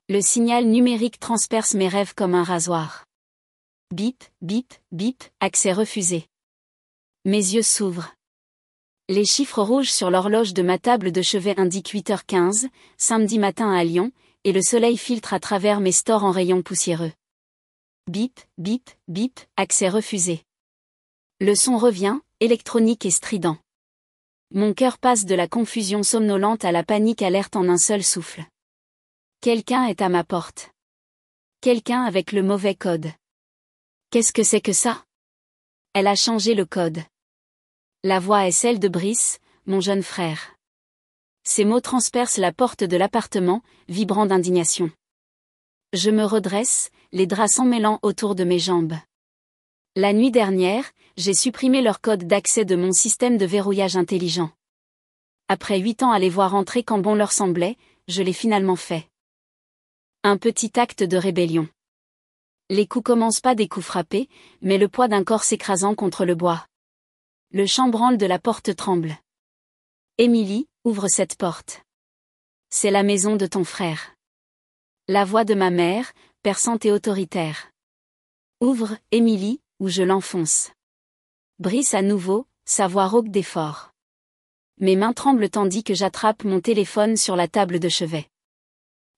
Le signal numérique transperce mes rêves comme un rasoir. Bip, bip, bip, accès refusé. Mes yeux s'ouvrent. Les chiffres rouges sur l'horloge de ma table de chevet indiquent 8h15, samedi matin à Lyon, et le soleil filtre à travers mes stores en rayons poussiéreux. Bip, bip, bip, accès refusé. Le son revient, électronique et strident. Mon cœur passe de la confusion somnolente à la panique alerte en un seul souffle. Quelqu'un est à ma porte. Quelqu'un avec le mauvais code. Qu'est-ce que c'est que ça? Elle a changé le code. La voix est celle de Brice, mon jeune frère. Ces mots transpercent la porte de l'appartement, vibrant d'indignation. Je me redresse, les draps s'emmêlant autour de mes jambes. La nuit dernière, j'ai supprimé leur code d'accès de mon système de verrouillage intelligent. Après 8 ans à les voir entrer quand bon leur semblait, je l'ai finalement fait. Un petit acte de rébellion. Les coups commencent pas des coups frappés, mais le poids d'un corps s'écrasant contre le bois. Le chambranle de la porte tremble. Émilie, ouvre cette porte. C'est la maison de ton frère. La voix de ma mère, perçante et autoritaire. Ouvre, Émilie, ou je l'enfonce. Brice à nouveau, sa voix rauque d'effort. Mes mains tremblent tandis que j'attrape mon téléphone sur la table de chevet.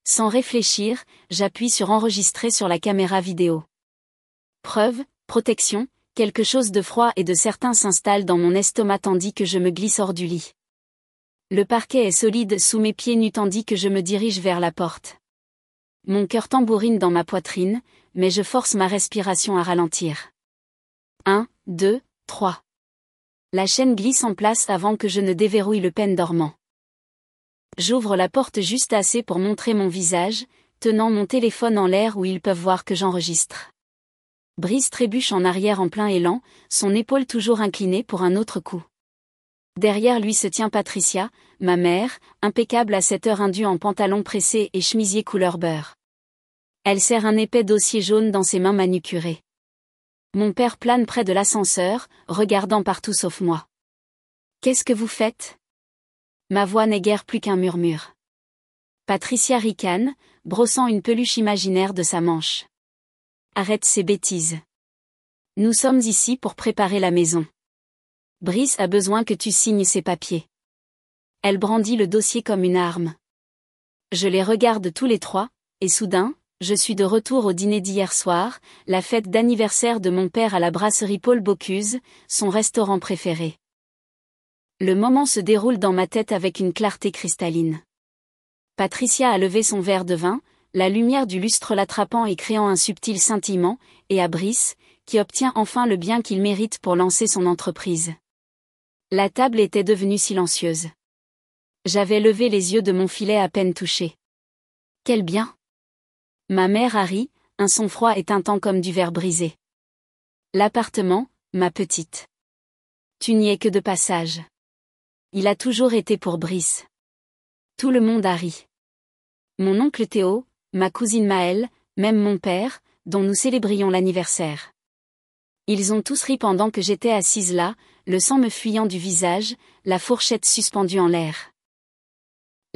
Sans réfléchir, j'appuie sur enregistrer sur la caméra vidéo. Preuve, protection, quelque chose de froid et de certain s'installe dans mon estomac tandis que je me glisse hors du lit. Le parquet est solide sous mes pieds nus tandis que je me dirige vers la porte. Mon cœur tambourine dans ma poitrine, mais je force ma respiration à ralentir. 1, 2, 3. La chaîne glisse en place avant que je ne déverrouille le pêne dormant. J'ouvre la porte juste assez pour montrer mon visage, tenant mon téléphone en l'air où ils peuvent voir que j'enregistre. Brice trébuche en arrière en plein élan, son épaule toujours inclinée pour un autre coup. Derrière lui se tient Patricia, ma mère, impeccable à cette heure indue en pantalon pressé et chemisier couleur beurre. Elle serre un épais dossier jaune dans ses mains manucurées. Mon père plane près de l'ascenseur, regardant partout sauf moi. « Qu'est-ce que vous faites ?» Ma voix n'est guère plus qu'un murmure. Patricia ricane, brossant une peluche imaginaire de sa manche. « Arrête ces bêtises. Nous sommes ici pour préparer la maison. Brice a besoin que tu signes ses papiers. » Elle brandit le dossier comme une arme. Je les regarde tous les trois, et soudain, je suis de retour au dîner d'hier soir, la fête d'anniversaire de mon père à la brasserie Paul Bocuse, son restaurant préféré. Le moment se déroule dans ma tête avec une clarté cristalline. Patricia a levé son verre de vin, la lumière du lustre l'attrapant et créant un subtil scintillement, et à Brice, qui obtient enfin le bien qu'il mérite pour lancer son entreprise. La table était devenue silencieuse. J'avais levé les yeux de mon filet à peine touché. Quel bien! Ma mère a ri, un son froid et tintant comme du verre brisé. L'appartement, ma petite. Tu n'y es que de passage. Il a toujours été pour Brice. Tout le monde a ri. Mon oncle Théo, ma cousine Maëlle, même mon père, dont nous célébrions l'anniversaire. Ils ont tous ri pendant que j'étais assise là, le sang me fuyant du visage, la fourchette suspendue en l'air.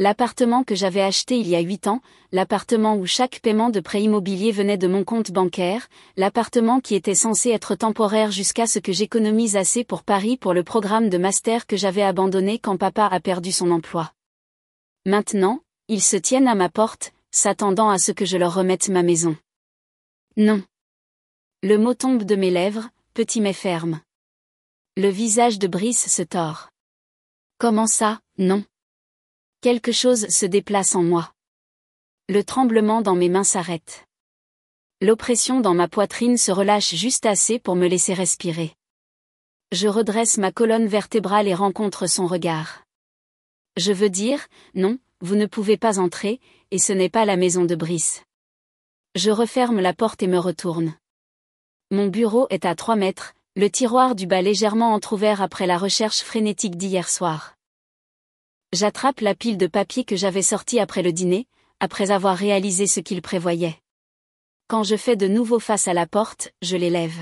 L'appartement que j'avais acheté il y a 8 ans, l'appartement où chaque paiement de prêt immobilier venait de mon compte bancaire, l'appartement qui était censé être temporaire jusqu'à ce que j'économise assez pour Paris pour le programme de master que j'avais abandonné quand papa a perdu son emploi. Maintenant, ils se tiennent à ma porte, s'attendant à ce que je leur remette ma maison. Non. Le mot tombe de mes lèvres, petit mais ferme. Le visage de Brice se tord. Comment ça, non? Quelque chose se déplace en moi. Le tremblement dans mes mains s'arrête. L'oppression dans ma poitrine se relâche juste assez pour me laisser respirer. Je redresse ma colonne vertébrale et rencontre son regard. Je veux dire, non, vous ne pouvez pas entrer, et ce n'est pas la maison de Brice. Je referme la porte et me retourne. Mon bureau est à 3 mètres, le tiroir du bas légèrement entrouvert après la recherche frénétique d'hier soir. J'attrape la pile de papier que j'avais sortie après le dîner, après avoir réalisé ce qu'il prévoyait. Quand je fais de nouveau face à la porte, je les lève.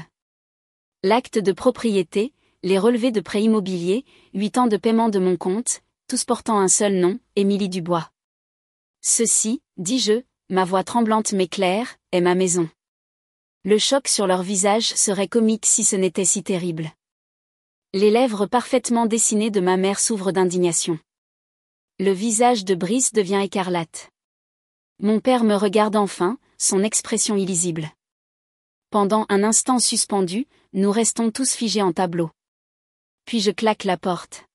L'acte de propriété, les relevés de prêt immobilier, 8 ans de paiement de mon compte, tous portant un seul nom, Émilie Dubois. Ceci, dis-je, ma voix tremblante mais claire, est ma maison. Le choc sur leur visage serait comique si ce n'était si terrible. Les lèvres parfaitement dessinées de ma mère s'ouvrent d'indignation. Le visage de Brice devient écarlate. Mon père me regarde enfin, son expression illisible. Pendant un instant suspendu, nous restons tous figés en tableau. Puis je claque la porte.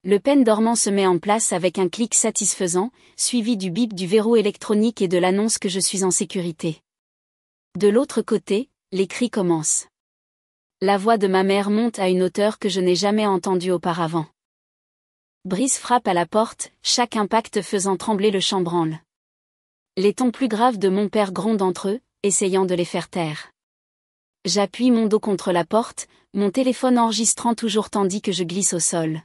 Le pen dormant se met en place avec un clic satisfaisant, suivi du bip du verrou électronique et de l'annonce que je suis en sécurité. De l'autre côté, les cris commencent. La voix de ma mère monte à une hauteur que je n'ai jamais entendue auparavant. Brice frappe à la porte, chaque impact faisant trembler le chambranle. Les tons plus graves de mon père grondent entre eux, essayant de les faire taire. J'appuie mon dos contre la porte, mon téléphone enregistrant toujours tandis que je glisse au sol.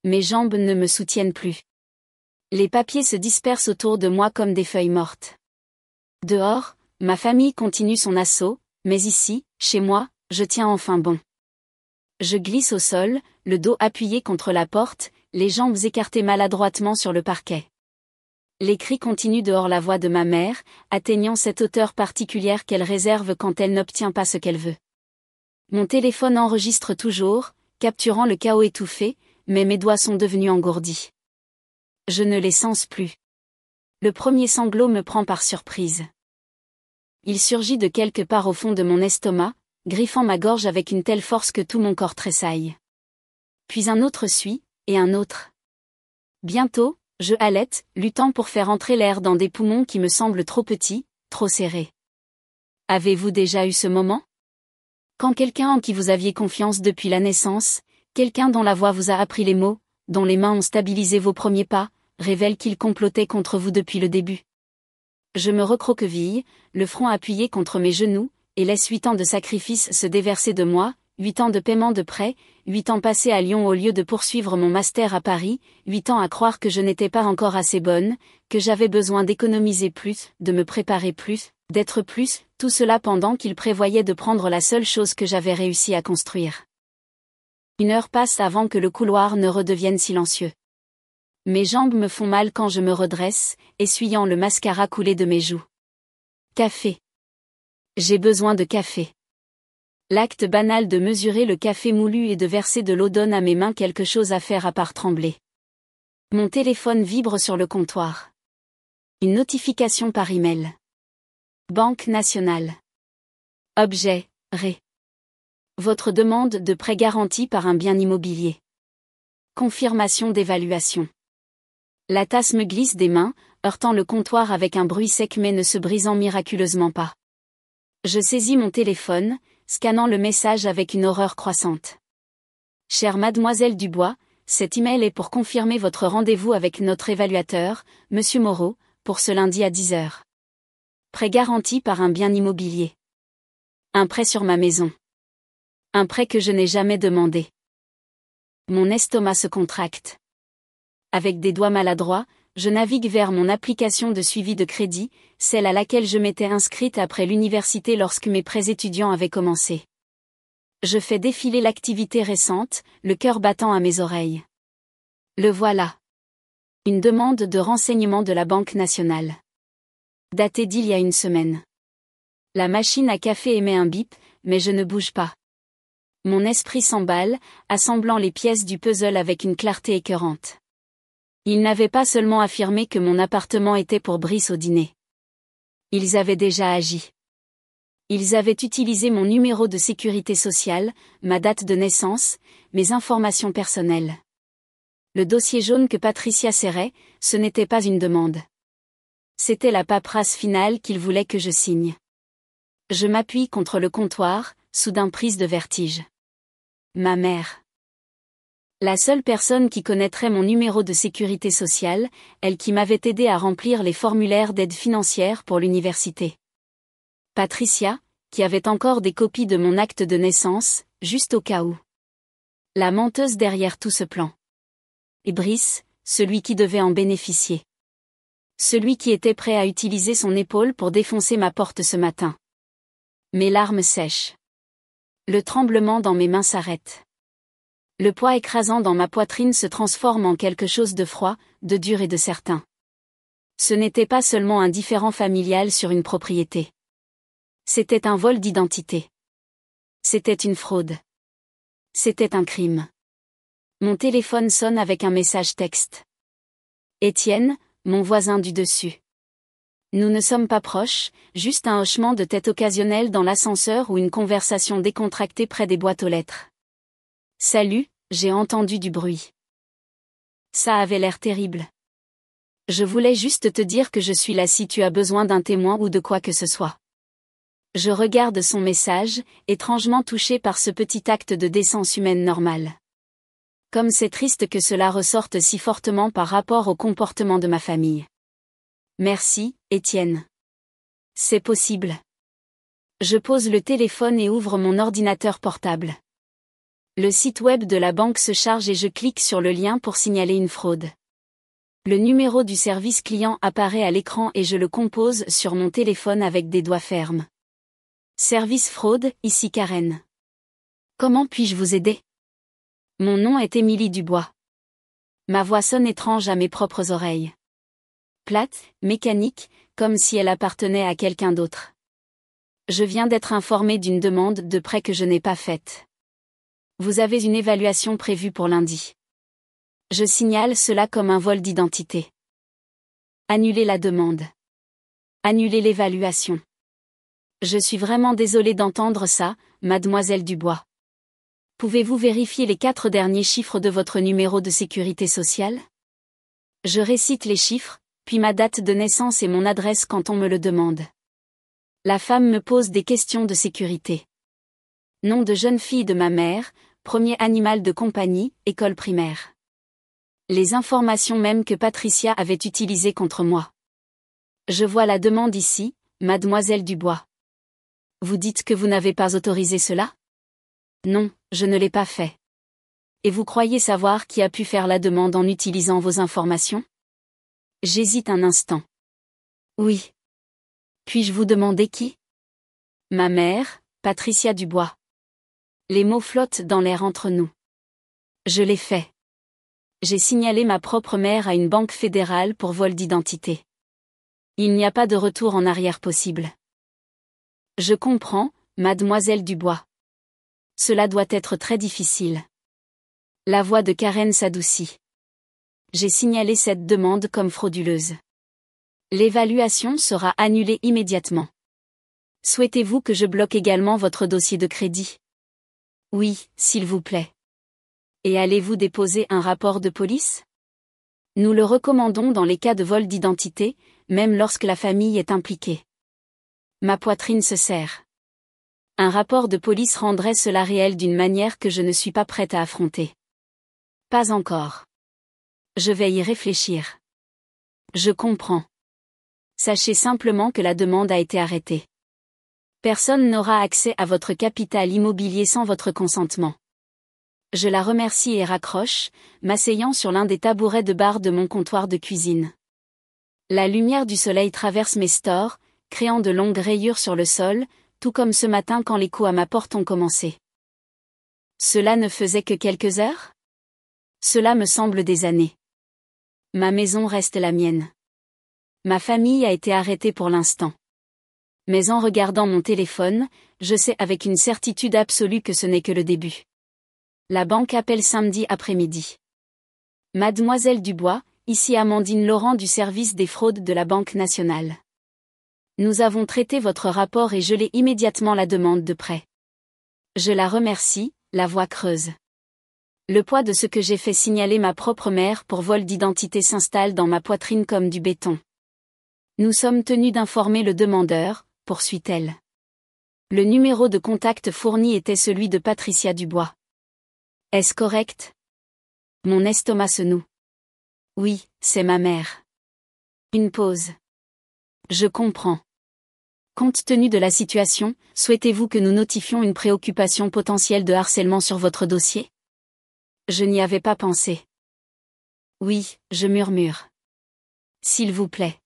Mes jambes ne me soutiennent plus. Les papiers se dispersent autour de moi comme des feuilles mortes. Dehors, ma famille continue son assaut, mais ici, chez moi, je tiens enfin bon. Je glisse au sol, le dos appuyé contre la porte, les jambes écartées maladroitement sur le parquet. Les cris continuent dehors, la voix de ma mère, atteignant cette hauteur particulière qu'elle réserve quand elle n'obtient pas ce qu'elle veut. Mon téléphone enregistre toujours, capturant le chaos étouffé, mais mes doigts sont devenus engourdis. Je ne les sens plus. Le premier sanglot me prend par surprise. Il surgit de quelque part au fond de mon estomac, griffant ma gorge avec une telle force que tout mon corps tressaille. Puis un autre suit, et un autre. Bientôt, je halète, luttant pour faire entrer l'air dans des poumons qui me semblent trop petits, trop serrés. Avez-vous déjà eu ce moment? Quand quelqu'un en qui vous aviez confiance depuis la naissance, quelqu'un dont la voix vous a appris les mots, dont les mains ont stabilisé vos premiers pas, révèle qu'il complotait contre vous depuis le début. Je me recroqueville, le front appuyé contre mes genoux, et laisse 8 ans de sacrifice se déverser de moi, 8 ans de paiement de prêt, 8 ans passés à Lyon au lieu de poursuivre mon master à Paris, 8 ans à croire que je n'étais pas encore assez bonne, que j'avais besoin d'économiser plus, de me préparer plus, d'être plus, tout cela pendant qu'il prévoyait de prendre la seule chose que j'avais réussi à construire. 1 heure passe avant que le couloir ne redevienne silencieux. Mes jambes me font mal quand je me redresse, essuyant le mascara coulé de mes joues. Café. J'ai besoin de café. L'acte banal de mesurer le café moulu et de verser de l'eau donne à mes mains quelque chose à faire à part trembler. Mon téléphone vibre sur le comptoir. Une notification par email. Banque nationale. Objet, Ré. Votre demande de prêt garanti par un bien immobilier. Confirmation d'évaluation. La tasse me glisse des mains, heurtant le comptoir avec un bruit sec mais ne se brisant miraculeusement pas. Je saisis mon téléphone, scannant le message avec une horreur croissante. Chère mademoiselle Dubois, cet email est pour confirmer votre rendez-vous avec notre évaluateur, Monsieur Moreau, pour ce lundi à 10 heures. Prêt garanti par un bien immobilier. Un prêt sur ma maison. Un prêt que je n'ai jamais demandé. Mon estomac se contracte. Avec des doigts maladroits, je navigue vers mon application de suivi de crédit, celle à laquelle je m'étais inscrite après l'université lorsque mes prêts étudiants avaient commencé. Je fais défiler l'activité récente, le cœur battant à mes oreilles. Le voilà. Une demande de renseignement de la Banque nationale. Datée d'il y a 1 semaine. La machine à café émet un bip, mais je ne bouge pas. Mon esprit s'emballe, assemblant les pièces du puzzle avec une clarté écœurante. Ils n'avaient pas seulement affirmé que mon appartement était pour Brice au dîner. Ils avaient déjà agi. Ils avaient utilisé mon numéro de sécurité sociale, ma date de naissance, mes informations personnelles. Le dossier jaune que Patricia serrait, ce n'était pas une demande. C'était la paperasse finale qu'ils voulaient que je signe. Je m'appuie contre le comptoir, soudain prise de vertige. Ma mère. La seule personne qui connaîtrait mon numéro de sécurité sociale, elle qui m'avait aidé à remplir les formulaires d'aide financière pour l'université. Patricia, qui avait encore des copies de mon acte de naissance, juste au cas où. La menteuse derrière tout ce plan. Et Brice, celui qui devait en bénéficier. Celui qui était prêt à utiliser son épaule pour défoncer ma porte ce matin. Mes larmes sèchent. Le tremblement dans mes mains s'arrête. Le poids écrasant dans ma poitrine se transforme en quelque chose de froid, de dur et de certain. Ce n'était pas seulement un différend familial sur une propriété. C'était un vol d'identité. C'était une fraude. C'était un crime. Mon téléphone sonne avec un message texte. Étienne, mon voisin du dessus. Nous ne sommes pas proches, juste un hochement de tête occasionnel dans l'ascenseur ou une conversation décontractée près des boîtes aux lettres. Salut, j'ai entendu du bruit. Ça avait l'air terrible. Je voulais juste te dire que je suis là si tu as besoin d'un témoin ou de quoi que ce soit. Je regarde son message, étrangement touché par ce petit acte de décence humaine normale. Comme c'est triste que cela ressorte si fortement par rapport au comportement de ma famille. Merci, Étienne. C'est possible. Je pose le téléphone et ouvre mon ordinateur portable. Le site web de la banque se charge et je clique sur le lien pour signaler une fraude. Le numéro du service client apparaît à l'écran et je le compose sur mon téléphone avec des doigts fermes. Service fraude, ici Karen. Comment puis-je vous aider? Mon nom est Émilie Dubois. Ma voix sonne étrange à mes propres oreilles. Plate, mécanique, comme si elle appartenait à quelqu'un d'autre. Je viens d'être informée d'une demande de prêt que je n'ai pas faite. Vous avez une évaluation prévue pour lundi. Je signale cela comme un vol d'identité. Annulez la demande. Annulez l'évaluation. Je suis vraiment désolée d'entendre ça, mademoiselle Dubois. Pouvez-vous vérifier les 4 derniers chiffres de votre numéro de sécurité sociale? Je récite les chiffres, puis ma date de naissance et mon adresse quand on me le demande. La femme me pose des questions de sécurité. Nom de jeune fille de ma mère, premier animal de compagnie, école primaire. Les informations même que Patricia avait utilisées contre moi. Je vois la demande ici, mademoiselle Dubois. Vous dites que vous n'avez pas autorisé cela? Non, je ne l'ai pas fait. Et vous croyez savoir qui a pu faire la demande en utilisant vos informations? J'hésite un instant. Oui. Puis-je vous demander qui? Ma mère, Patricia Dubois. Les mots flottent dans l'air entre nous. Je l'ai fait. J'ai signalé ma propre mère à une banque fédérale pour vol d'identité. Il n'y a pas de retour en arrière possible. Je comprends, mademoiselle Dubois. Cela doit être très difficile. La voix de Karen s'adoucit. J'ai signalé cette demande comme frauduleuse. L'évaluation sera annulée immédiatement. Souhaitez-vous que je bloque également votre dossier de crédit? Oui, s'il vous plaît. Et allez-vous déposer un rapport de police? Nous le recommandons dans les cas de vol d'identité, même lorsque la famille est impliquée. Ma poitrine se serre. Un rapport de police rendrait cela réel d'une manière que je ne suis pas prête à affronter. Pas encore. Je vais y réfléchir. Je comprends. Sachez simplement que la demande a été arrêtée. Personne n'aura accès à votre capital immobilier sans votre consentement. Je la remercie et raccroche, m'asseyant sur l'un des tabourets de bar de mon comptoir de cuisine. La lumière du soleil traverse mes stores, créant de longues rayures sur le sol, tout comme ce matin quand les coups à ma porte ont commencé. Cela ne faisait que quelques heures? Cela me semble des années. Ma maison reste la mienne. Ma famille a été arrêtée pour l'instant. Mais en regardant mon téléphone, je sais avec une certitude absolue que ce n'est que le début. La banque appelle samedi après-midi. Mademoiselle Dubois, ici Amandine Laurent du service des fraudes de la Banque nationale. Nous avons traité votre rapport et gelé immédiatement la demande de prêt. Je la remercie, la voix creuse. Le poids de ce que j'ai fait signaler ma propre mère pour vol d'identité s'installe dans ma poitrine comme du béton. Nous sommes tenus d'informer le demandeur, poursuit-elle. Le numéro de contact fourni était celui de Patricia Dubois. Est-ce correct? Mon estomac se noue. Oui, c'est ma mère. Une pause. Je comprends. Compte tenu de la situation, souhaitez-vous que nous notifions une préoccupation potentielle de harcèlement sur votre dossier? Je n'y avais pas pensé. Oui, je murmure. S'il vous plaît.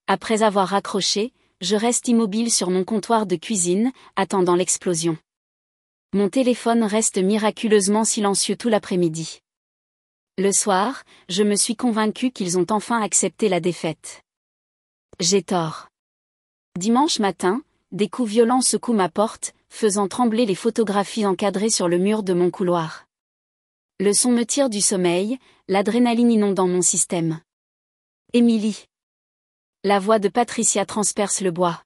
Après avoir raccroché, je reste immobile sur mon comptoir de cuisine, attendant l'explosion. Mon téléphone reste miraculeusement silencieux tout l'après-midi. Le soir, je me suis convaincue qu'ils ont enfin accepté la défaite. J'ai tort. Dimanche matin, des coups violents secouent ma porte, faisant trembler les photographies encadrées sur le mur de mon couloir. Le son me tire du sommeil, l'adrénaline inondant mon système. Émilie. La voix de Patricia transperce le bois.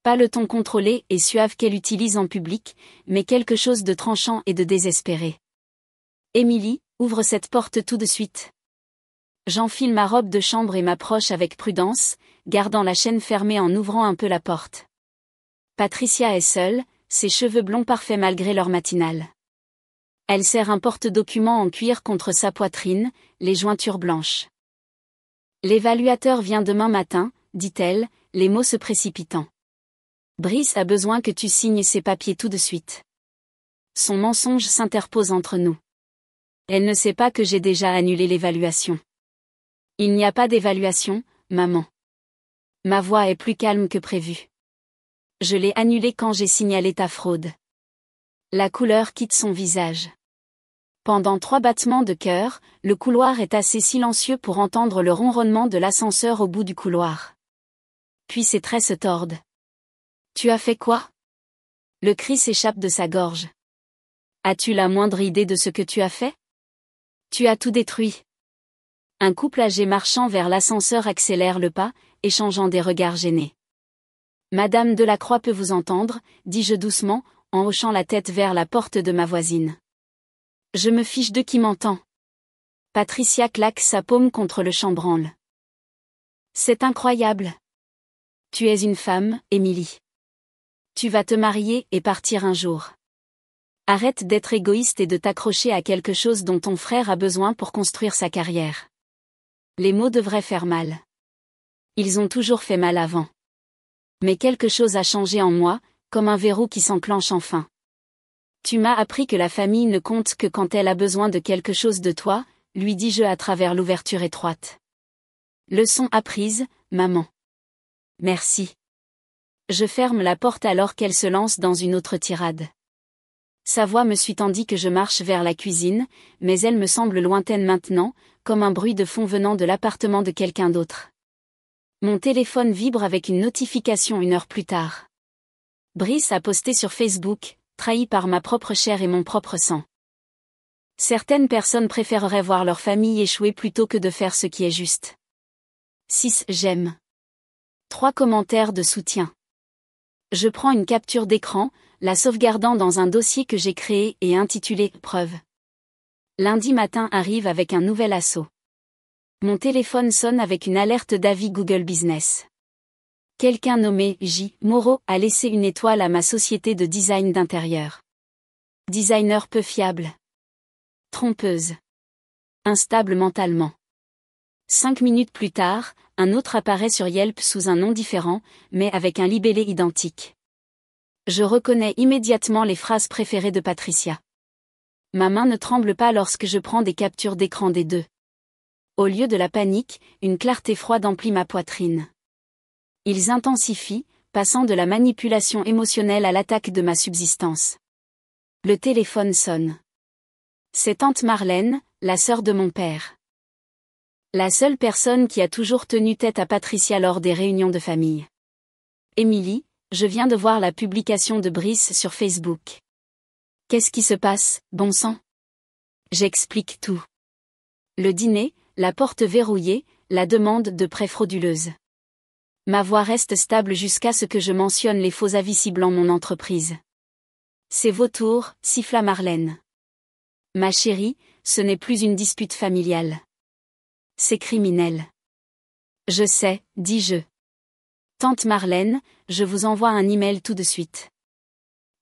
Pas le ton contrôlé et suave qu'elle utilise en public, mais quelque chose de tranchant et de désespéré. Émilie, ouvre cette porte tout de suite. J'enfile ma robe de chambre et m'approche avec prudence, gardant la chaîne fermée en ouvrant un peu la porte. Patricia est seule, ses cheveux blonds parfaits malgré leur matinale. Elle serre un porte-documents en cuir contre sa poitrine, les jointures blanches. L'évaluateur vient demain matin, dit-elle, les mots se précipitant. Brice a besoin que tu signes ces papiers tout de suite. Son mensonge s'interpose entre nous. Elle ne sait pas que j'ai déjà annulé l'évaluation. Il n'y a pas d'évaluation, maman. Ma voix est plus calme que prévu. Je l'ai annulée quand j'ai signalé ta fraude. La couleur quitte son visage. Pendant 3 battements de cœur, le couloir est assez silencieux pour entendre le ronronnement de l'ascenseur au bout du couloir. Puis ses traits se tordent. Tu as fait quoi? Le cri s'échappe de sa gorge. As-tu la moindre idée de ce que tu as fait? Tu as tout détruit. Un couple âgé marchant vers l'ascenseur accélère le pas, échangeant des regards gênés. Madame Delacroix peut vous entendre, dis-je doucement, en hochant la tête vers la porte de ma voisine. Je me fiche de qui m'entend. Patricia claque sa paume contre le chambranle. C'est incroyable. Tu es une femme, Émilie. Tu vas te marier et partir un jour. Arrête d'être égoïste et de t'accrocher à quelque chose dont ton frère a besoin pour construire sa carrière. Les mots devraient faire mal. Ils ont toujours fait mal avant. Mais quelque chose a changé en moi, comme un verrou qui s'enclenche enfin. Tu m'as appris que la famille ne compte que quand elle a besoin de quelque chose de toi, lui dis-je à travers l'ouverture étroite. Leçon apprise, maman. Merci. Je ferme la porte alors qu'elle se lance dans une autre tirade. Sa voix me suit tandis que je marche vers la cuisine, mais elle me semble lointaine maintenant, comme un bruit de fond venant de l'appartement de quelqu'un d'autre. Mon téléphone vibre avec une notification 1 heure plus tard. Brice a posté sur Facebook, trahi par ma propre chair et mon propre sang. Certaines personnes préféreraient voir leur famille échouer plutôt que de faire ce qui est juste. 6 j'aime. 3 commentaires de soutien. Je prends une capture d'écran, la sauvegardant dans un dossier que j'ai créé et intitulé « Preuve ». Lundi matin arrive avec un nouvel assaut. Mon téléphone sonne avec une alerte d'avis Google Business. Quelqu'un nommé J. Moreau a laissé une étoile à ma société de design d'intérieur. Designer peu fiable. Trompeuse. Instable mentalement. 5 minutes plus tard, un autre apparaît sur Yelp sous un nom différent, mais avec un libellé identique. Je reconnais immédiatement les phrases préférées de Patricia. Ma main ne tremble pas lorsque je prends des captures d'écran des deux. Au lieu de la panique, une clarté froide emplit ma poitrine. Ils intensifient, passant de la manipulation émotionnelle à l'attaque de ma subsistance. Le téléphone sonne. C'est tante Marlène, la sœur de mon père. La seule personne qui a toujours tenu tête à Patricia lors des réunions de famille. Émilie, je viens de voir la publication de Brice sur Facebook. Qu'est-ce qui se passe, bon sang? J'explique tout. Le dîner, la porte verrouillée, la demande de prêt frauduleuse. Ma voix reste stable jusqu'à ce que je mentionne les faux avis ciblant mon entreprise. C'est vautour, siffla Marlène. Ma chérie, ce n'est plus une dispute familiale. C'est criminel. Je sais, dis-je. Tante Marlène, je vous envoie un email tout de suite.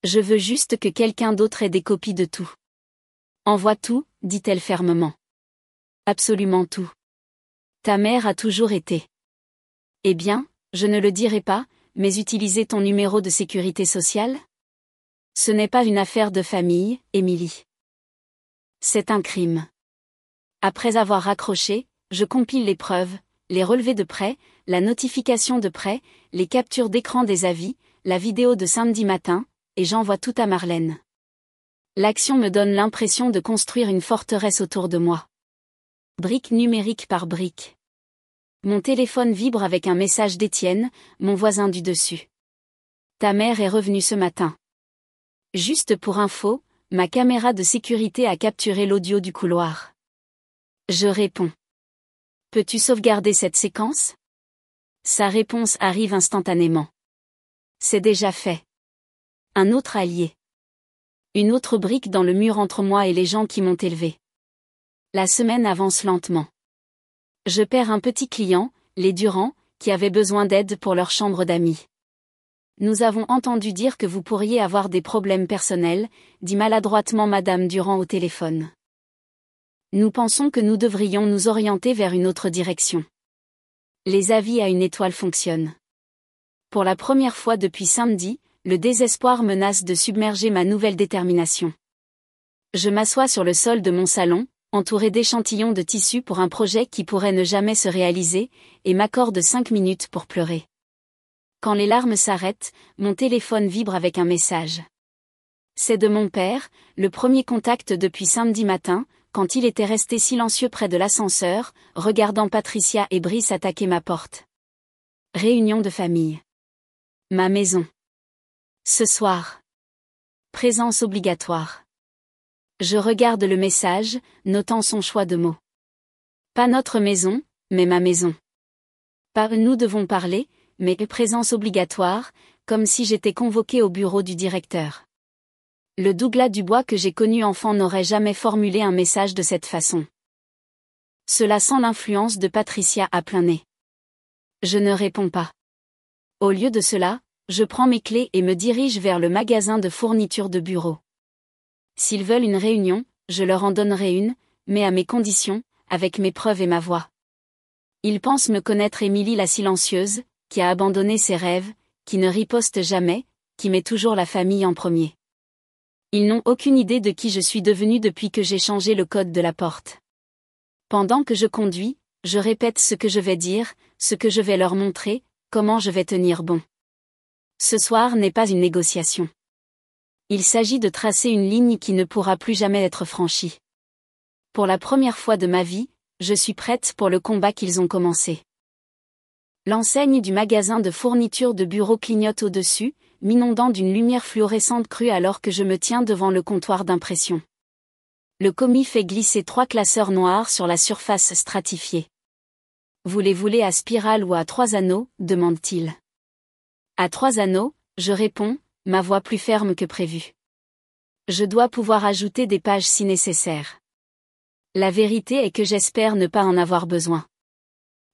Je veux juste que quelqu'un d'autre ait des copies de tout. Envoie tout, dit-elle fermement. Absolument tout. Ta mère a toujours été. Eh bien, je ne le dirai pas, mais utiliser ton numéro de sécurité sociale? Ce n'est pas une affaire de famille, Émilie. C'est un crime. Après avoir raccroché, je compile les preuves, les relevés de prêt, la notification de prêt, les captures d'écran des avis, la vidéo de samedi matin, et j'envoie tout à Marlène. L'action me donne l'impression de construire une forteresse autour de moi. Brique numérique par brique. Mon téléphone vibre avec un message d'Étienne, mon voisin du dessus. Ta mère est revenue ce matin. Juste pour info, ma caméra de sécurité a capturé l'audio du couloir. Je réponds. Peux-tu sauvegarder cette séquence? Sa réponse arrive instantanément. C'est déjà fait. Un autre allié. Une autre brique dans le mur entre moi et les gens qui m'ont élevé. La semaine avance lentement. Je perds un petit client, les Durand, qui avaient besoin d'aide pour leur chambre d'amis. Nous avons entendu dire que vous pourriez avoir des problèmes personnels, dit maladroitement Madame Durand au téléphone. Nous pensons que nous devrions nous orienter vers une autre direction. Les avis à une étoile fonctionnent. Pour la première fois depuis samedi, le désespoir menace de submerger ma nouvelle détermination. Je m'assois sur le sol de mon salon, entouré d'échantillons de tissu pour un projet qui pourrait ne jamais se réaliser, et m'accorde 5 minutes pour pleurer. Quand les larmes s'arrêtent, mon téléphone vibre avec un message. C'est de mon père, le premier contact depuis samedi matin, quand il était resté silencieux près de l'ascenseur, regardant Patricia et Brice attaquer ma porte. Réunion de famille. Ma maison. Ce soir. Présence obligatoire. Je regarde le message, notant son choix de mots. Pas notre maison, mais ma maison. Pas nous devons parler, mais présence obligatoire, comme si j'étais convoquée au bureau du directeur. Le Douglas Dubois que j'ai connu enfant n'aurait jamais formulé un message de cette façon. Cela sent l'influence de Patricia à plein nez. Je ne réponds pas. Au lieu de cela, je prends mes clés et me dirige vers le magasin de fournitures de bureau. S'ils veulent une réunion, je leur en donnerai une, mais à mes conditions, avec mes preuves et ma voix. Ils pensent me connaître Émilie la silencieuse, qui a abandonné ses rêves, qui ne riposte jamais, qui met toujours la famille en premier. Ils n'ont aucune idée de qui je suis devenue depuis que j'ai changé le code de la porte. Pendant que je conduis, je répète ce que je vais dire, ce que je vais leur montrer, comment je vais tenir bon. Ce soir n'est pas une négociation. Il s'agit de tracer une ligne qui ne pourra plus jamais être franchie. Pour la première fois de ma vie, je suis prête pour le combat qu'ils ont commencé. L'enseigne du magasin de fournitures de bureau clignote au-dessus, m'inondant d'une lumière fluorescente crue alors que je me tiens devant le comptoir d'impression. Le commis fait glisser 3 classeurs noirs sur la surface stratifiée. Vous les voulez à spirale ou à 3 anneaux, demande-t-il. À 3 anneaux, je réponds, ma voix plus ferme que prévu. Je dois pouvoir ajouter des pages si nécessaire. La vérité est que j'espère ne pas en avoir besoin.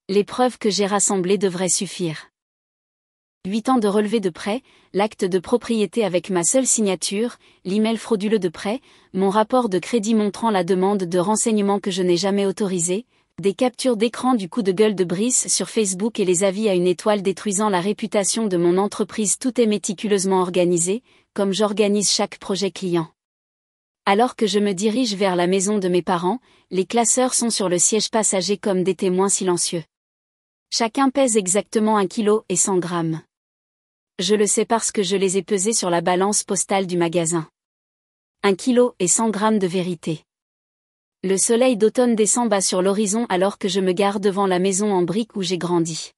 Les preuves que j'ai rassemblées devraient suffire. 8 ans de relevé de prêt, l'acte de propriété avec ma seule signature, l'email frauduleux de prêt, mon rapport de crédit montrant la demande de renseignements que je n'ai jamais autorisés, des captures d'écran du coup de gueule de Brice sur Facebook et les avis à une étoile détruisant la réputation de mon entreprise, tout est méticuleusement organisé, comme j'organise chaque projet client. Alors que je me dirige vers la maison de mes parents, les classeurs sont sur le siège passager comme des témoins silencieux. Chacun pèse exactement 1 kg et 100 grammes. Je le sais parce que je les ai pesés sur la balance postale du magasin. 1 kg et 100 grammes de vérité. Le soleil d'automne descend bas sur l'horizon alors que je me gare devant la maison en briques où j'ai grandi.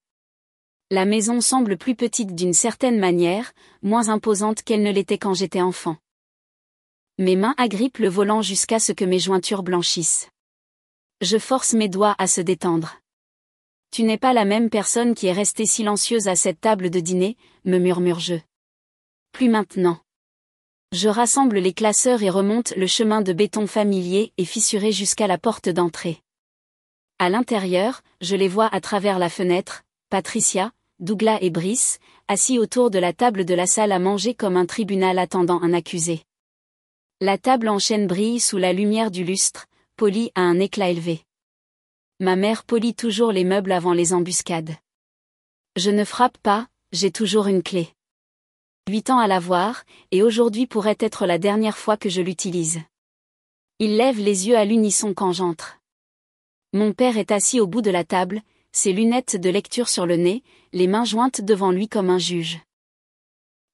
La maison semble plus petite d'une certaine manière, moins imposante qu'elle ne l'était quand j'étais enfant. Mes mains agrippent le volant jusqu'à ce que mes jointures blanchissent. Je force mes doigts à se détendre. Tu n'es pas la même personne qui est restée silencieuse à cette table de dîner, me murmure-je. Plus maintenant. Je rassemble les classeurs et remonte le chemin de béton familier et fissuré jusqu'à la porte d'entrée. À l'intérieur, je les vois à travers la fenêtre, Patricia, Douglas et Brice, assis autour de la table de la salle à manger comme un tribunal attendant un accusé. La table en chêne brille sous la lumière du lustre, polie à un éclat élevé. Ma mère polit toujours les meubles avant les embuscades. Je ne frappe pas, j'ai toujours une clé. 8 ans à l'avoir, et aujourd'hui pourrait être la dernière fois que je l'utilise. Il lève les yeux à l'unisson quand j'entre. Mon père est assis au bout de la table, ses lunettes de lecture sur le nez, les mains jointes devant lui comme un juge.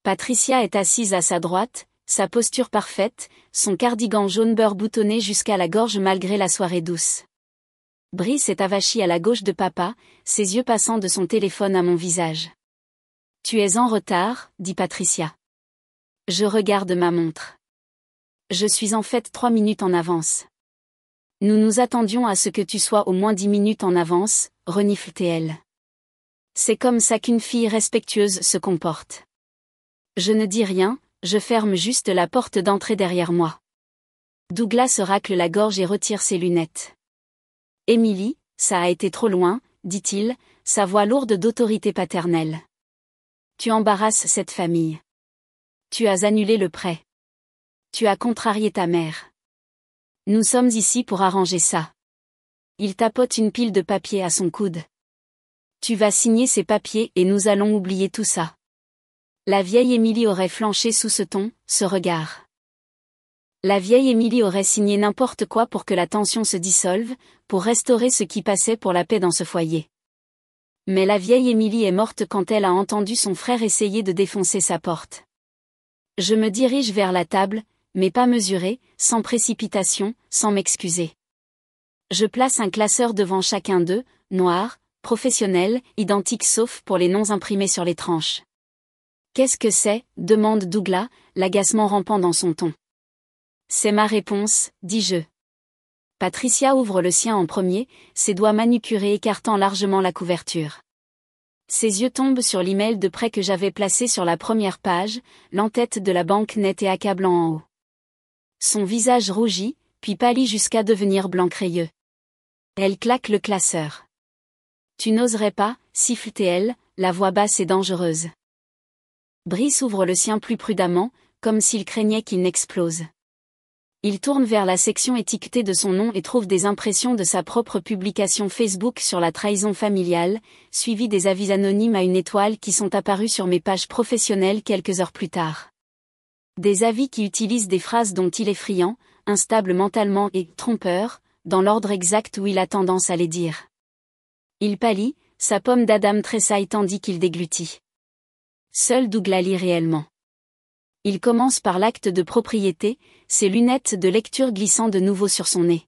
Patricia est assise à sa droite, sa posture parfaite, son cardigan jaune beurre boutonné jusqu'à la gorge malgré la soirée douce. Brice est avachi à la gauche de papa, ses yeux passant de son téléphone à mon visage. Tu es en retard, dit Patricia. Je regarde ma montre. Je suis en fait 3 minutes en avance. Nous nous attendions à ce que tu sois au moins 10 minutes en avance, renifle-t-elle. C'est comme ça qu'une fille respectueuse se comporte. Je ne dis rien, je ferme juste la porte d'entrée derrière moi. Douglas se racle la gorge et retire ses lunettes. Émilie, ça a été trop loin, dit-il, sa voix lourde d'autorité paternelle. Tu embarrasses cette famille. Tu as annulé le prêt. Tu as contrarié ta mère. Nous sommes ici pour arranger ça. Il tapote une pile de papiers à son coude. Tu vas signer ces papiers et nous allons oublier tout ça. La vieille Émilie aurait flanché sous ce ton, ce regard. La vieille Émilie aurait signé n'importe quoi pour que la tension se dissolve, pour restaurer ce qui passait pour la paix dans ce foyer. Mais la vieille Émilie est morte quand elle a entendu son frère essayer de défoncer sa porte. Je me dirige vers la table, mais pas mesuré, sans précipitation, sans m'excuser. Je place un classeur devant chacun d'eux, noir, professionnel, identique sauf pour les noms imprimés sur les tranches. Qu'est-ce que c'est ? Demande Douglas, l'agacement rampant dans son ton. C'est ma réponse, dis-je. Patricia ouvre le sien en premier, ses doigts manucurés écartant largement la couverture. Ses yeux tombent sur l'email de prêt que j'avais placé sur la première page, l'entête de la banque nette et accablant en haut. Son visage rougit, puis pâlit jusqu'à devenir blanc crayeux. Elle claque le classeur. Tu n'oserais pas, siffle-t-elle, la voix basse et dangereuse. Brice ouvre le sien plus prudemment, comme s'il craignait qu'il n'explose. Il tourne vers la section étiquetée de son nom et trouve des impressions de sa propre publication Facebook sur la trahison familiale, suivi des avis anonymes à une étoile qui sont apparus sur mes pages professionnelles quelques heures plus tard. Des avis qui utilisent des phrases dont il est friand, instable mentalement et trompeur, dans l'ordre exact où il a tendance à les dire. Il pâlit, sa pomme d'Adam tressaille tandis qu'il déglutit. Seul Douglas lit réellement. Il commence par l'acte de propriété, ses lunettes de lecture glissant de nouveau sur son nez.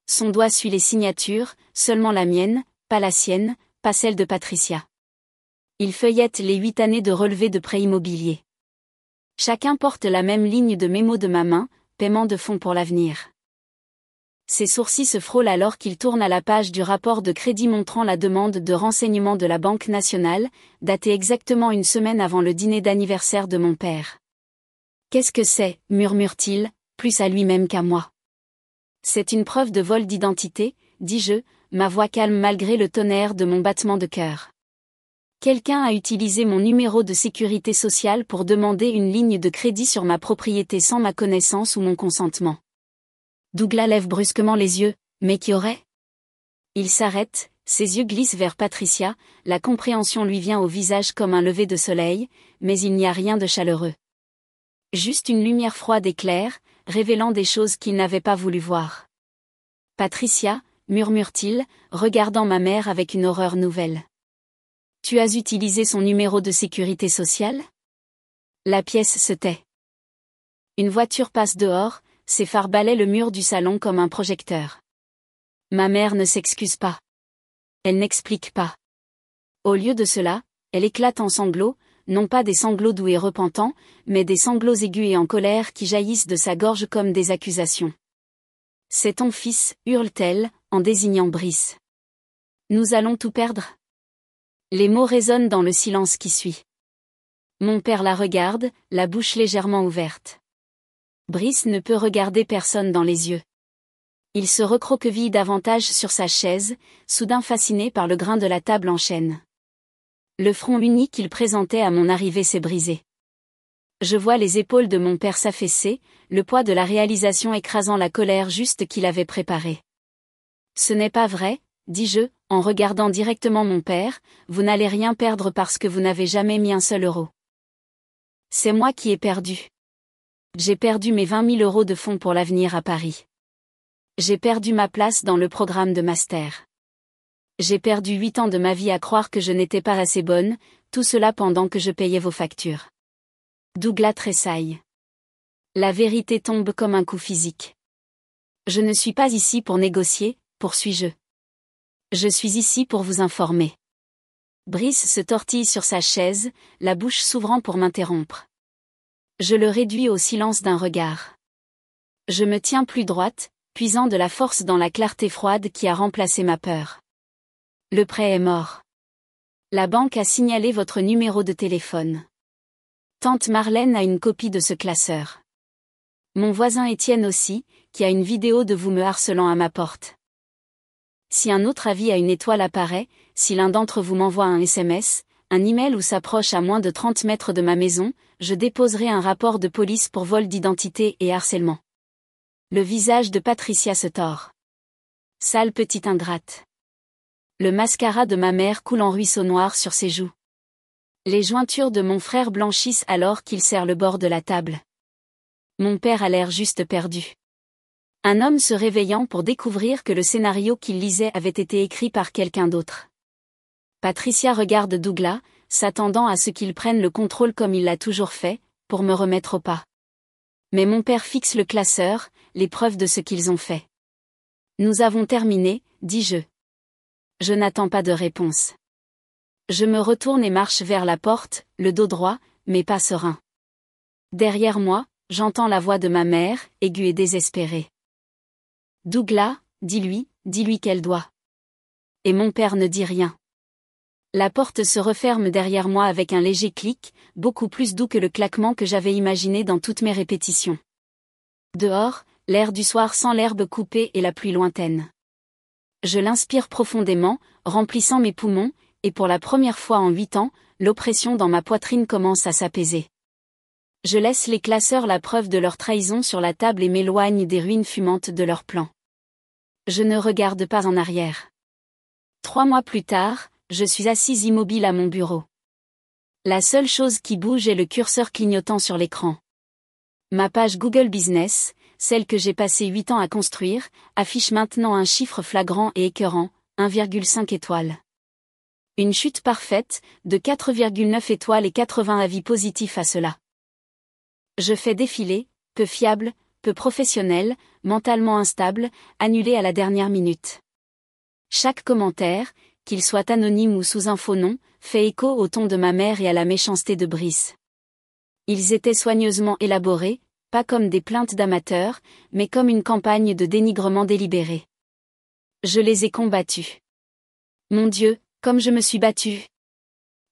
Son doigt suit les signatures, seulement la mienne, pas la sienne, pas celle de Patricia. Il feuillette les 8 années de relevés de prêt immobilier. Chacun porte la même ligne de mémo de ma main, paiement de fonds pour l'avenir. Ses sourcils se frôlent alors qu'il tourne à la page du rapport de crédit montrant la demande de renseignement de la Banque nationale, datée exactement une semaine avant le dîner d'anniversaire de mon père. « Qu'est-ce que c'est » murmure-t-il, plus à lui-même qu'à moi. « C'est une preuve de vol d'identité » dis-je, ma voix calme malgré le tonnerre de mon battement de cœur. Quelqu'un a utilisé mon numéro de sécurité sociale pour demander une ligne de crédit sur ma propriété sans ma connaissance ou mon consentement. Douglas lève brusquement les yeux, mais qui aurait ? Il s'arrête, ses yeux glissent vers Patricia, la compréhension lui vient au visage comme un lever de soleil, mais il n'y a rien de chaleureux. Juste une lumière froide et claire, révélant des choses qu'il n'avait pas voulu voir. Patricia, murmure-t-il, regardant ma mère avec une horreur nouvelle. Tu as utilisé son numéro de sécurité sociale ? La pièce se tait. Une voiture passe dehors, ses phares balaient le mur du salon comme un projecteur. Ma mère ne s'excuse pas. Elle n'explique pas. Au lieu de cela, elle éclate en sanglots, non pas des sanglots doux et repentants, mais des sanglots aigus et en colère qui jaillissent de sa gorge comme des accusations. « C'est ton fils » hurle-t-elle, en désignant Brice. « Nous allons tout perdre ?» Les mots résonnent dans le silence qui suit. Mon père la regarde, la bouche légèrement ouverte. Brice ne peut regarder personne dans les yeux. Il se recroqueville davantage sur sa chaise, soudain fasciné par le grain de la table en chêne. Le front uni qu'il présentait à mon arrivée s'est brisé. Je vois les épaules de mon père s'affaisser, le poids de la réalisation écrasant la colère juste qu'il avait préparée. « Ce n'est pas vrai » dis-je, en regardant directement mon père, « vous n'allez rien perdre parce que vous n'avez jamais mis un seul euro. » C'est moi qui ai perdu. J'ai perdu mes 20 000 euros de fonds pour l'avenir à Paris. J'ai perdu ma place dans le programme de master. J'ai perdu 8 ans de ma vie à croire que je n'étais pas assez bonne, tout cela pendant que je payais vos factures. Douglas tressaille. La vérité tombe comme un coup physique. Je ne suis pas ici pour négocier, poursuis-je. Je suis ici pour vous informer. Brice se tortille sur sa chaise, la bouche s'ouvrant pour m'interrompre. Je le réduis au silence d'un regard. Je me tiens plus droite, puisant de la force dans la clarté froide qui a remplacé ma peur. Le prêt est mort. La banque a signalé votre numéro de téléphone. Tante Marlène a une copie de ce classeur. Mon voisin Étienne aussi, qui a une vidéo de vous me harcelant à ma porte. Si un autre avis à une étoile apparaît, si l'un d'entre vous m'envoie un SMS, un email ou s'approche à moins de 30 mètres de ma maison, je déposerai un rapport de police pour vol d'identité et harcèlement. Le visage de Patricia se tord. Sale petite ingrate. Le mascara de ma mère coule en ruisseau noir sur ses joues. Les jointures de mon frère blanchissent alors qu'il serre le bord de la table. Mon père a l'air juste perdu. Un homme se réveillant pour découvrir que le scénario qu'il lisait avait été écrit par quelqu'un d'autre. Patricia regarde Douglas, s'attendant à ce qu'il prenne le contrôle comme il l'a toujours fait, pour me remettre au pas. Mais mon père fixe le classeur, les preuves de ce qu'ils ont fait. Nous avons terminé, dis-je. Je n'attends pas de réponse. Je me retourne et marche vers la porte, le dos droit, mais pas serein. Derrière moi, j'entends la voix de ma mère, aiguë et désespérée. Douglas, dis-lui qu'elle doit. Et mon père ne dit rien. La porte se referme derrière moi avec un léger clic, beaucoup plus doux que le claquement que j'avais imaginé dans toutes mes répétitions. Dehors, l'air du soir sent l'herbe coupée et la pluie lointaine. Je l'inspire profondément, remplissant mes poumons, et pour la première fois en 8 ans, l'oppression dans ma poitrine commence à s'apaiser. Je laisse les classeurs la preuve de leur trahison sur la table et m'éloigne des ruines fumantes de leur plan. Je ne regarde pas en arrière. 3 mois plus tard, je suis assise immobile à mon bureau. La seule chose qui bouge est le curseur clignotant sur l'écran. Ma page Google Business, celle que j'ai passé 8 ans à construire, affiche maintenant un chiffre flagrant et écœurant, 1,5 étoiles. Une chute parfaite, de 4,9 étoiles et 80 avis positifs à cela. Je fais défiler, peu fiable, peu professionnel, mentalement instable, annulé à la dernière minute. Chaque commentaire, qu'il soit anonyme ou sous un faux nom, fait écho au ton de ma mère et à la méchanceté de Brice. Ils étaient soigneusement élaborés, pas comme des plaintes d'amateurs, mais comme une campagne de dénigrement délibéré. Je les ai combattus. Mon Dieu, comme je me suis battue!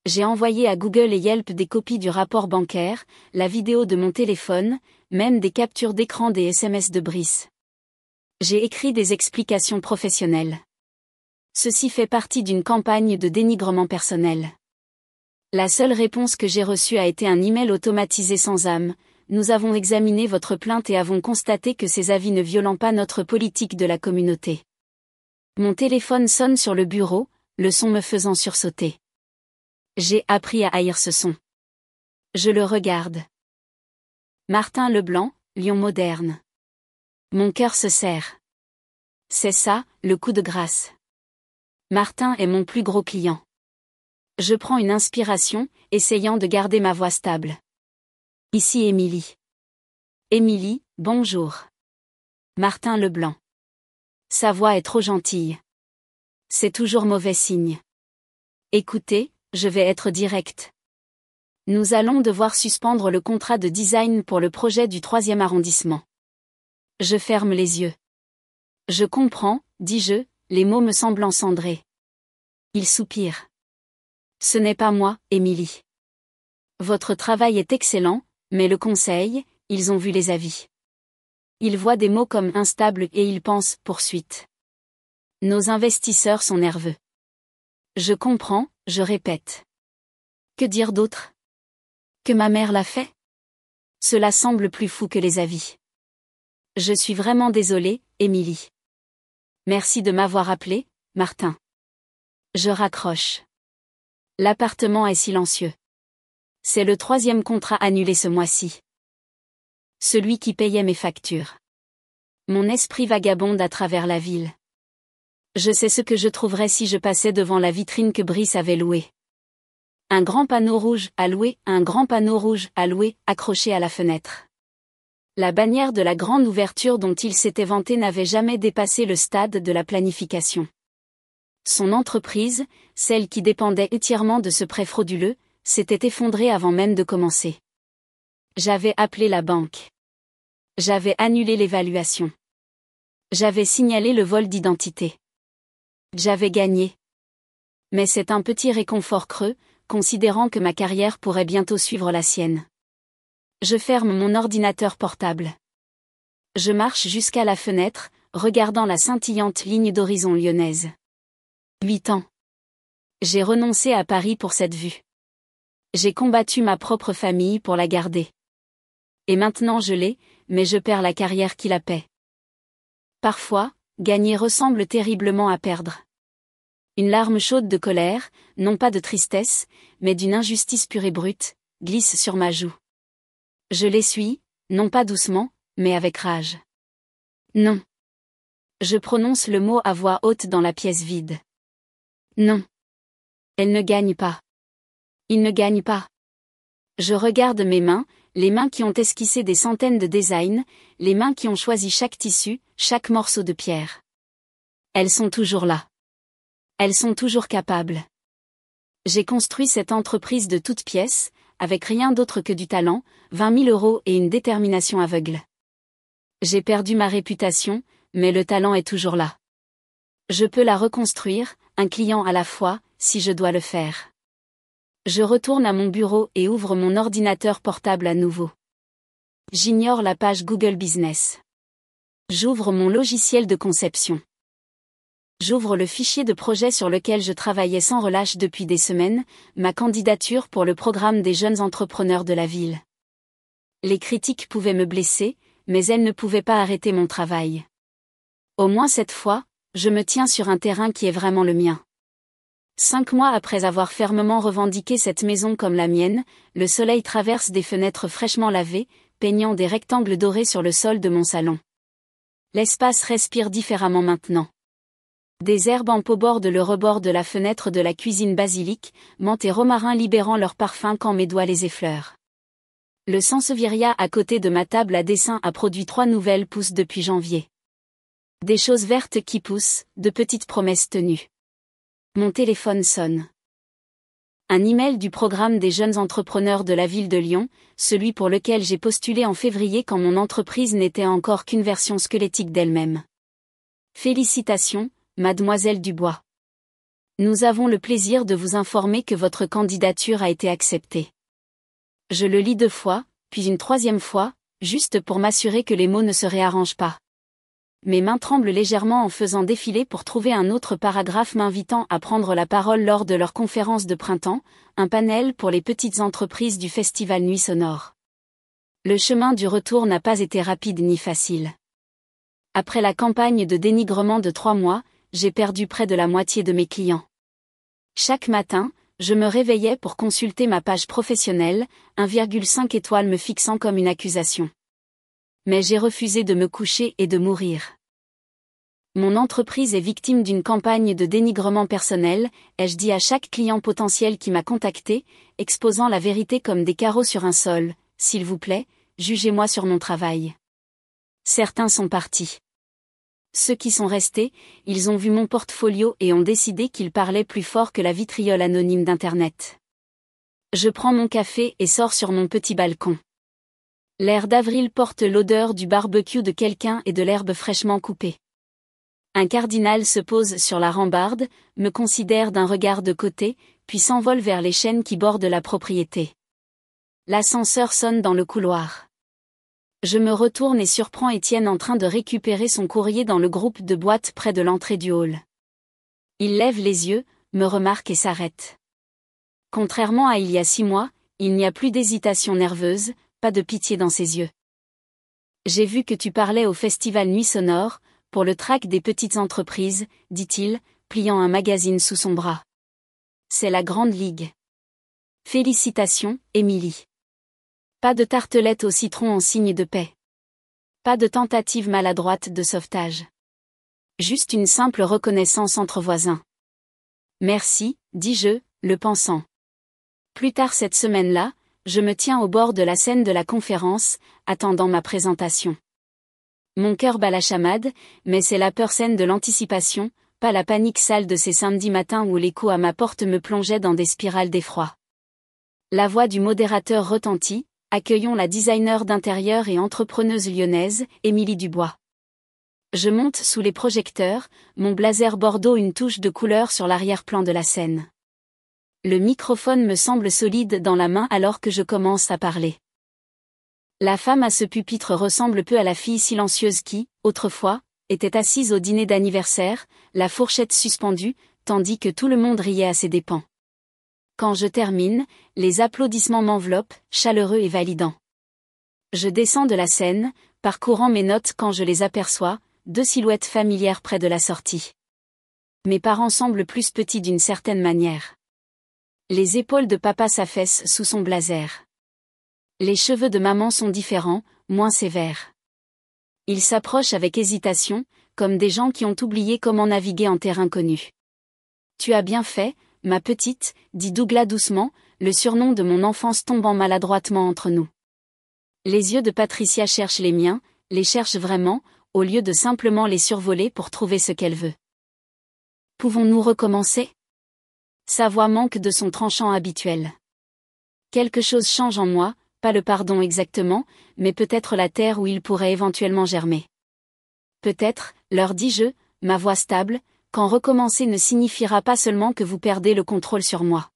J'ai envoyé à Google et Yelp des copies du rapport bancaire, la vidéo de mon téléphone, même des captures d'écran des SMS de Brice. J'ai écrit des explications professionnelles. Ceci fait partie d'une campagne de dénigrement personnel. La seule réponse que j'ai reçue a été un email automatisé sans âme. Nous avons examiné votre plainte et avons constaté que ces avis ne violant pas notre politique de la communauté. Mon téléphone sonne sur le bureau, le son me faisant sursauter. J'ai appris à haïr ce son. Je le regarde. Martin Leblanc, Lion moderne. Mon cœur se serre. C'est ça, le coup de grâce. Martin est mon plus gros client. Je prends une inspiration, essayant de garder ma voix stable. Ici Émilie. Émilie, bonjour. Martin Leblanc. Sa voix est trop gentille. C'est toujours mauvais signe. Écoutez, je vais être direct. Nous allons devoir suspendre le contrat de design pour le projet du 3e arrondissement. Je ferme les yeux. Je comprends, dis-je, les mots me semblant cendrés. Il soupire. Ce n'est pas moi, Émilie. Votre travail est excellent, mais le conseil, ils ont vu les avis. Ils voient des mots comme instable et ils pensent poursuite. Nos investisseurs sont nerveux. Je comprends, je répète. Que dire d'autre? Que ma mère l'a fait? Cela semble plus fou que les avis. Je suis vraiment désolée, Émilie. Merci de m'avoir appelé, Martin. Je raccroche. L'appartement est silencieux. C'est le 3e contrat annulé ce mois-ci. Celui qui payait mes factures. Mon esprit vagabonde à travers la ville. Je sais ce que je trouverais si je passais devant la vitrine que Brice avait louée. Un grand panneau rouge à louer, un grand panneau rouge à louer, accroché à la fenêtre. La bannière de la grande ouverture dont il s'était vanté n'avait jamais dépassé le stade de la planification. Son entreprise, celle qui dépendait entièrement de ce prêt frauduleux, s'était effondrée avant même de commencer. J'avais appelé la banque. J'avais annulé l'évaluation. J'avais signalé le vol d'identité. J'avais gagné. Mais c'est un petit réconfort creux, considérant que ma carrière pourrait bientôt suivre la sienne. Je ferme mon ordinateur portable. Je marche jusqu'à la fenêtre, regardant la scintillante ligne d'horizon lyonnaise. 8 ans. J'ai renoncé à Paris pour cette vue. J'ai combattu ma propre famille pour la garder. Et maintenant je l'ai, mais je perds la carrière qui la paie. Parfois, gagner ressemble terriblement à perdre. Une larme chaude de colère, non pas de tristesse, mais d'une injustice pure et brute, glisse sur ma joue. Je l'essuie, non pas doucement, mais avec rage. Non. Je prononce le mot à voix haute dans la pièce vide. Non. Elle ne gagne pas. Il ne gagne pas. Je regarde mes mains, les mains qui ont esquissé des centaines de designs, les mains qui ont choisi chaque tissu, chaque morceau de pierre. Elles sont toujours là. Elles sont toujours capables. J'ai construit cette entreprise de toutes pièces, avec rien d'autre que du talent, 20 000 € et une détermination aveugle. J'ai perdu ma réputation, mais le talent est toujours là. Je peux la reconstruire, un client à la fois, si je dois le faire. Je retourne à mon bureau et ouvre mon ordinateur portable à nouveau. J'ignore la page Google Business. J'ouvre mon logiciel de conception. J'ouvre le fichier de projet sur lequel je travaillais sans relâche depuis des semaines, ma candidature pour le programme des jeunes entrepreneurs de la ville. Les critiques pouvaient me blesser, mais elles ne pouvaient pas arrêter mon travail. Au moins cette fois, je me tiens sur un terrain qui est vraiment le mien. 5 mois après avoir fermement revendiqué cette maison comme la mienne, le soleil traverse des fenêtres fraîchement lavées, peignant des rectangles dorés sur le sol de mon salon. L'espace respire différemment maintenant. Des herbes en pot bordent le rebord de la fenêtre de la cuisine basilic, menthe et romarin libérant leur parfum quand mes doigts les effleurent. Le sansevieria à côté de ma table à dessin a produit 3 nouvelles pousses depuis janvier. Des choses vertes qui poussent, de petites promesses tenues. Mon téléphone sonne. Un email du programme des jeunes entrepreneurs de la ville de Lyon, celui pour lequel j'ai postulé en février quand mon entreprise n'était encore qu'une version squelettique d'elle-même. Félicitations, Mademoiselle Dubois. Nous avons le plaisir de vous informer que votre candidature a été acceptée. Je le lis 2 fois, puis une 3e fois, juste pour m'assurer que les mots ne se réarrangent pas. Mes mains tremblent légèrement en faisant défiler pour trouver un autre paragraphe m'invitant à prendre la parole lors de leur conférence de printemps, un panel pour les petites entreprises du Festival Nuit Sonore. Le chemin du retour n'a pas été rapide ni facile. Après la campagne de dénigrement de 3 mois, j'ai perdu près de la moitié de mes clients. Chaque matin, je me réveillais pour consulter ma page professionnelle, 1,5 étoiles me fixant comme une accusation. Mais j'ai refusé de me coucher et de mourir. Mon entreprise est victime d'une campagne de dénigrement personnel, ai-je dit à chaque client potentiel qui m'a contacté, exposant la vérité comme des carreaux sur un sol. S'il vous plaît, jugez-moi sur mon travail. Certains sont partis. Ceux qui sont restés, ils ont vu mon portfolio et ont décidé qu'ils parlaient plus fort que la vitriole anonyme d'Internet. Je prends mon café et sors sur mon petit balcon. L'air d'avril porte l'odeur du barbecue de quelqu'un et de l'herbe fraîchement coupée. Un cardinal se pose sur la rambarde, me considère d'un regard de côté, puis s'envole vers les chênes qui bordent la propriété. L'ascenseur sonne dans le couloir. Je me retourne et surprends Étienne en train de récupérer son courrier dans le groupe de boîtes près de l'entrée du hall. Il lève les yeux, me remarque et s'arrête. Contrairement à il y a 6 mois, il n'y a plus d'hésitation nerveuse, pas de pitié dans ses yeux. J'ai vu que tu parlais au Festival Nuit Sonore, pour le track des petites entreprises, dit-il, pliant un magazine sous son bras. C'est la grande ligue. Félicitations, Émilie. Pas de tartelette au citron en signe de paix. Pas de tentative maladroite de sauvetage. Juste une simple reconnaissance entre voisins. Merci, dis-je, le pensant. Plus tard cette semaine-là, je me tiens au bord de la scène de la conférence, attendant ma présentation. Mon cœur bat la chamade, mais c'est la peur saine de l'anticipation, pas la panique sale de ces samedis matins où l'écho à ma porte me plongeait dans des spirales d'effroi. La voix du modérateur retentit, accueillons la designer d'intérieur et entrepreneuse lyonnaise, Émilie Dubois. Je monte sous les projecteurs, mon blazer bordeaux une touche de couleur sur l'arrière-plan de la scène. Le microphone me semble solide dans la main alors que je commence à parler. La femme à ce pupitre ressemble peu à la fille silencieuse qui, autrefois, était assise au dîner d'anniversaire, la fourchette suspendue, tandis que tout le monde riait à ses dépens. Quand je termine, les applaudissements m'enveloppent, chaleureux et validants. Je descends de la scène, parcourant mes notes quand je les aperçois, deux silhouettes familières près de la sortie. Mes parents semblent plus petits d'une certaine manière. Les épaules de papa s'affaissent sous son blazer. Les cheveux de maman sont différents, moins sévères. Ils s'approchent avec hésitation, comme des gens qui ont oublié comment naviguer en terrain connu. Tu as bien fait, ma petite, dit Douglas doucement, le surnom de mon enfance tombant maladroitement entre nous. Les yeux de Patricia cherchent les miens, les cherchent vraiment, au lieu de simplement les survoler pour trouver ce qu'elle veut. Pouvons-nous recommencer ? Sa voix manque de son tranchant habituel. Quelque chose change en moi, pas le pardon exactement, mais peut-être la terre où il pourrait éventuellement germer. Peut-être, leur dis-je, ma voix stable, qu'en recommencer ne signifiera pas seulement que vous perdez le contrôle sur moi.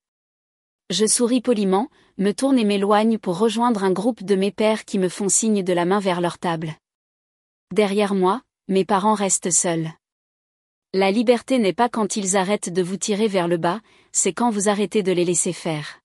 Je souris poliment, me tourne et m'éloigne pour rejoindre un groupe de mes pères qui me font signe de la main vers leur table. Derrière moi, mes parents restent seuls. La liberté n'est pas quand ils arrêtent de vous tirer vers le bas, c'est quand vous arrêtez de les laisser faire.